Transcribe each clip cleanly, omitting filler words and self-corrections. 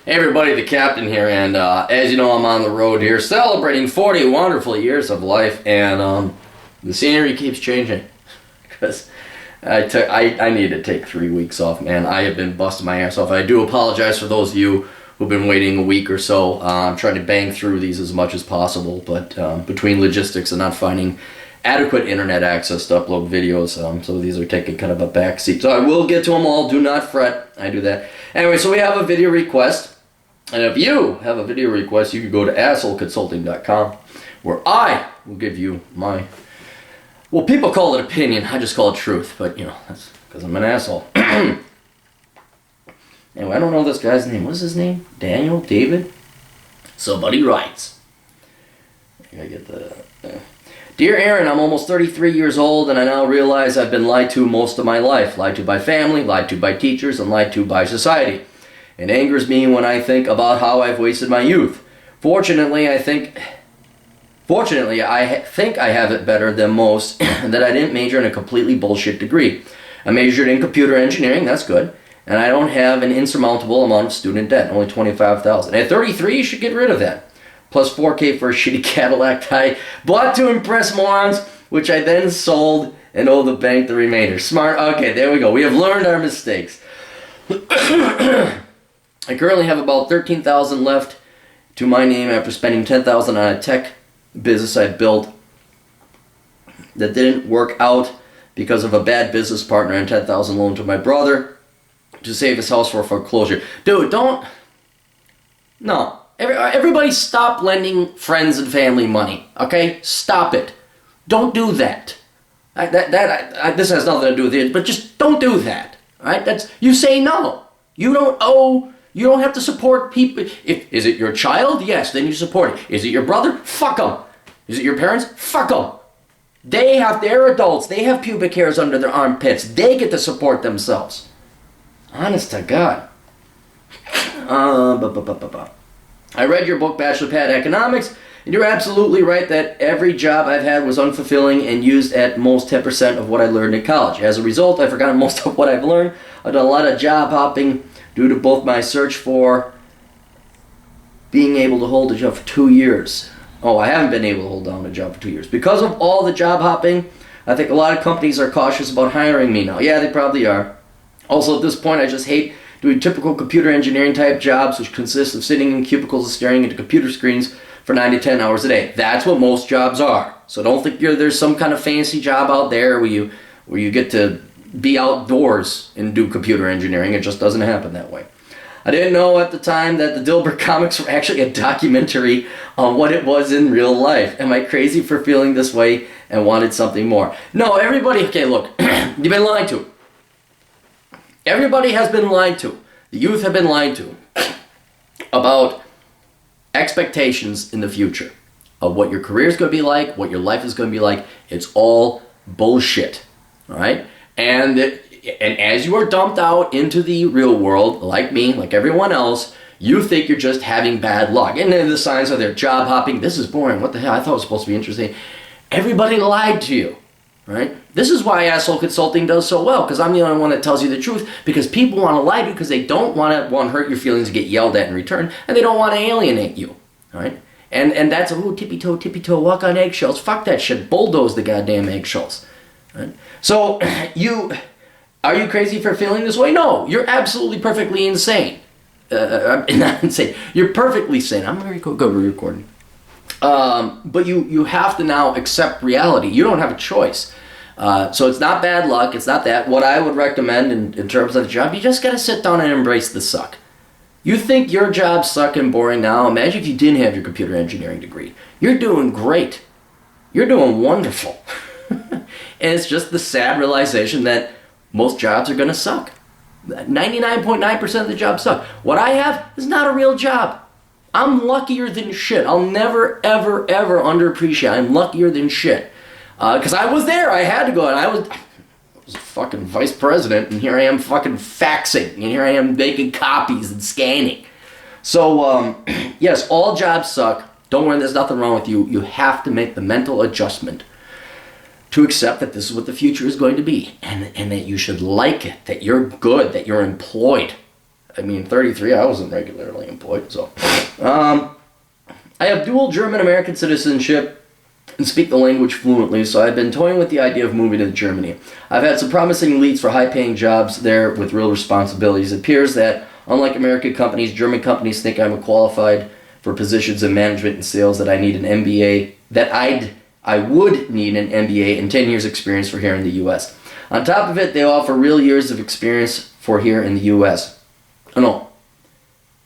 Hey everybody, the captain here, and as you know, I'm on the road here celebrating 40 wonderful years of life, and the scenery keeps changing because I need to take 3 weeks off, man. I have been busting my ass off. I do apologize for those of you who've been waiting a week or so. I'm trying to bang through these as much as possible, but between logistics and not finding adequate internet access to upload videos, so these are taking kind of a backseat. So I will get to them all, do not fret, I do that. Anyway, so we have a video request. And if you have a video request, you can go to assholeconsulting.com, where I will give you my, well, people call it opinion, I just call it truth, but you know, that's because I'm an asshole. Anyway, I don't know this guy's name. What's his name? Daniel? David? So, buddy writes, I gotta get the, Dear Aaron, I'm almost 33 years old, and I now realize I've been lied to most of my life. Lied to by family, lied to by teachers, and lied to by society. It angers me when I think about how I've wasted my youth. Fortunately, I think I have it better than most, that I didn't major in a completely bullshit degree. I majored in computer engineering, that's good, and I don't have an insurmountable amount of student debt, only $25,000. At 33, you should get rid of that. Plus $4K for a shitty Cadillac I bought to impress morons, which I then sold and owe the bank the remainder. Smart, okay, there we go. We have learned our mistakes. I currently have about $13,000 left to my name after spending $10,000 on a tech business I built that didn't work out because of a bad business partner, and $10,000 loan to my brother to save his house for foreclosure. Dude, don't. No. Everybody stop lending friends and family money, okay? Stop it. Don't do that. This has nothing to do with it, but just don't do that, all right? You say no. You don't owe. You don't have to support people. Is it your child? Yes, then you support it. Is it your brother? Fuck them. Is it your parents? Fuck them. They're adults. They have pubic hairs under their armpits. They get to support themselves. Honest to God. I read your book, Bachelor Pad Economics, and you're absolutely right that every job I've had was unfulfilling and used at most 10% of what I learned in college. As a result, I've forgotten most of what I've learned. I've done a lot of job hopping due to both my search for being able to hold a job for 2 years. Oh, I haven't been able to hold down a job for 2 years. Because of all the job hopping, I think a lot of companies are cautious about hiring me now. Yeah, they probably are. Also, at this point, I just hate doing typical computer engineering type jobs, which consist of sitting in cubicles and staring into computer screens for 9 to 10 hours a day. That's what most jobs are. So don't think there's some kind of fancy job out there where you get to be outdoors and do computer engineering. It just doesn't happen that way. I didn't know at the time that the Dilbert comics were actually a documentary on what it was in real life. Am I crazy for feeling this way and wanted something more? No, everybody, okay, look, you've been lied to. Everybody has been lied to. The youth have been lied to about expectations in the future of what your career is going to be like, what your life is going to be like. It's all bullshit, all right? And as you are dumped out into the real world, like me, like everyone else, you think you're just having bad luck. And then the signs are there, job hopping. This is boring. What the hell? I thought it was supposed to be interesting. Everybody lied to you, right? This is why Asshole Consulting does so well, because I'm the only one that tells you the truth, because people want to lie to you because they don't want to hurt your feelings and get yelled at in return, and they don't want to alienate you, all right? And that's, tippy toe, walk on eggshells. Fuck that shit. Bulldoze the goddamn eggshells. Right? So, are you crazy for feeling this way? No, you're absolutely perfectly insane. Not insane. You're perfectly sane. I'm very good recording. But you have to now accept reality. You don't have a choice. So it's not bad luck. It's not that. What I would recommend in terms of the job, you just got to sit down and embrace the suck. You think your job suck and boring now? Imagine if you didn't have your computer engineering degree. You're doing great. You're doing wonderful. And it's just the sad realization that most jobs are going to suck. 99.9% of the jobs suck. What I have is not a real job. I'm luckier than shit. I'll never, ever, ever underappreciate. I'm luckier than shit. Because I was there. I had to go. And I was fucking vice president. And here I am fucking faxing. And here I am making copies and scanning. So, yes, all jobs suck. Don't worry, there's nothing wrong with you. You have to make the mental adjustment to accept that this is what the future is going to be, and that you should like it, that you're good, that you're employed. I mean, 33, I wasn't regularly employed, so. I have dual German-American citizenship and speak the language fluently, so I've been toying with the idea of moving to Germany. I've had some promising leads for high-paying jobs there with real responsibilities. It appears that, unlike American companies, German companies think I'm qualified for positions in management and sales that I need an MBA, I would need an MBA and 10 years experience for here in the U.S. On top of it, they offer real years of experience for here in the U.S. Oh, no.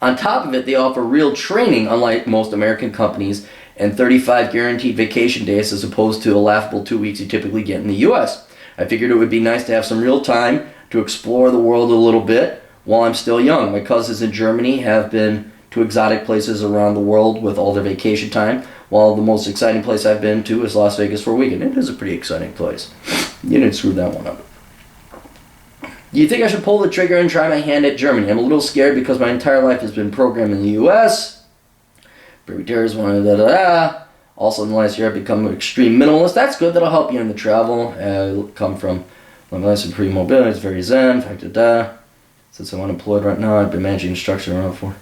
On top of it, they offer real training, unlike most American companies, and 35 guaranteed vacation days as opposed to a laughable 2 weeks you typically get in the U.S. I figured it would be nice to have some real time to explore the world a little bit while I'm still young. My cousins in Germany have been to exotic places around the world with all their vacation time, while the most exciting place I've been to is Las Vegas for a weekend. It is a pretty exciting place. You didn't screw that one up. Do you think I should pull the trigger and try my hand at Germany? I'm a little scared because my entire life has been programmed in the U.S. Privy Also, in the last year, I've become an extreme minimalist. That's good. That'll help you in the travel. I come from my life in pre-mobility. It's very zen. Since I'm unemployed right now, I've been managing structure around for.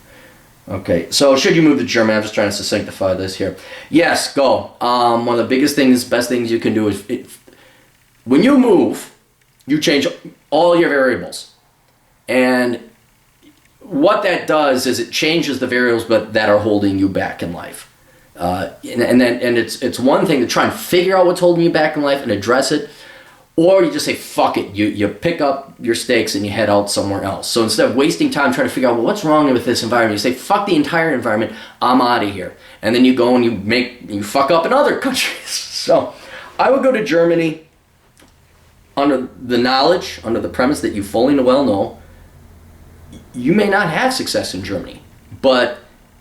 Okay, so should you move to Germany? I'm just trying to succinctify this here. Yes, go. One of the biggest things, best things you can do is, when you move, you change all your variables. And what that does is it changes the variables that are holding you back in life. And it's one thing to try and figure out what's holding you back in life and address it. Or you just say, fuck it. You pick up your stakes and you head out somewhere else. So instead of wasting time trying to figure out, well, what's wrong with this environment, you say, fuck the entire environment, I'm out of here. And then you go and you fuck up in other countries. So I would go to Germany under the knowledge, under the premise that you fully well know, you may not have success in Germany. But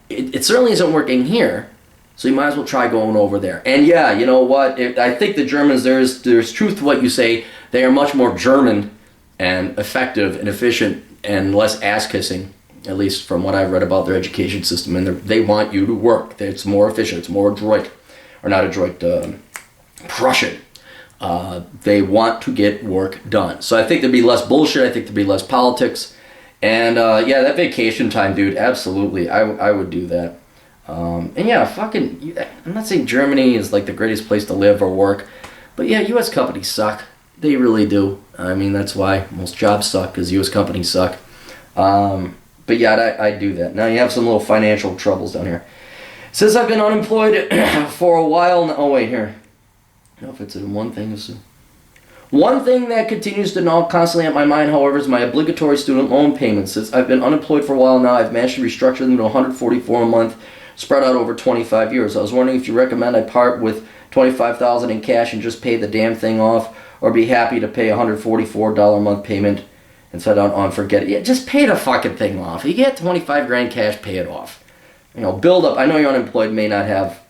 it certainly isn't working here. So you might as well try going over there. And yeah, you know what? I think the Germans, there's truth to what you say. They are much more German and effective and efficient and less ass-kissing, at least from what I've read about their education system. And they want you to work. It's more efficient. It's more adroit. Or not adroit, Prussian. They want to get work done. So I think there'd be less bullshit. I think there'd be less politics. And yeah, that vacation time, dude, absolutely. I would do that. And yeah, I'm not saying Germany is like the greatest place to live or work, but yeah, U.S. companies suck. They really do. I mean, that's why most jobs suck, because U.S. companies suck. But yeah, I do that. Now you have some little financial troubles down here. Since I've been unemployed for a while now. Oh, wait, here. I don't know if it's in one thing. One thing that continues to gnaw constantly at my mind, however, is my obligatory student loan payments. Since I've been unemployed for a while now, I've managed to restructure them to $144 a month, spread out over 25 years. I was wondering if you recommend I part with $25,000 in cash and just pay the damn thing off, or be happy to pay a $144 a month payment and set out on forget it. Yeah, just pay the fucking thing off. If you get 25 grand cash, pay it off. You know, build up. I know you're unemployed, may not have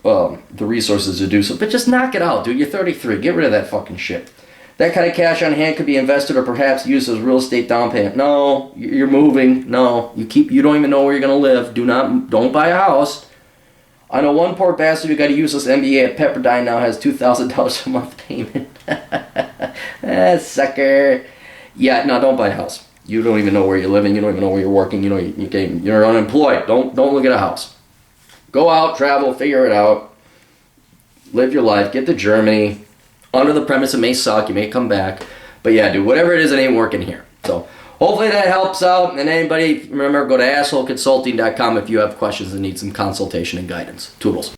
the resources to do so, but just knock it out, dude. You're 33. Get rid of that fucking shit. That kind of cash on hand could be invested or perhaps used as real estate down payment. No, you're moving. No, you don't even know where you're going to live. Don't buy a house. I know one poor bastard who got a useless MBA at Pepperdine now has $2,000 a month payment. Sucker. Yeah, no, don't buy a house. You don't even know where you're living. You don't even know where you're working. You know you're unemployed. Don't look at a house. Go out, travel, figure it out. Live your life. Get to Germany. Under the premise it may suck, you may come back. But yeah, dude, whatever it is, it ain't working here. So hopefully that helps out. And anybody, remember, go to assholeconsulting.com if you have questions and need some consultation and guidance. Toodles.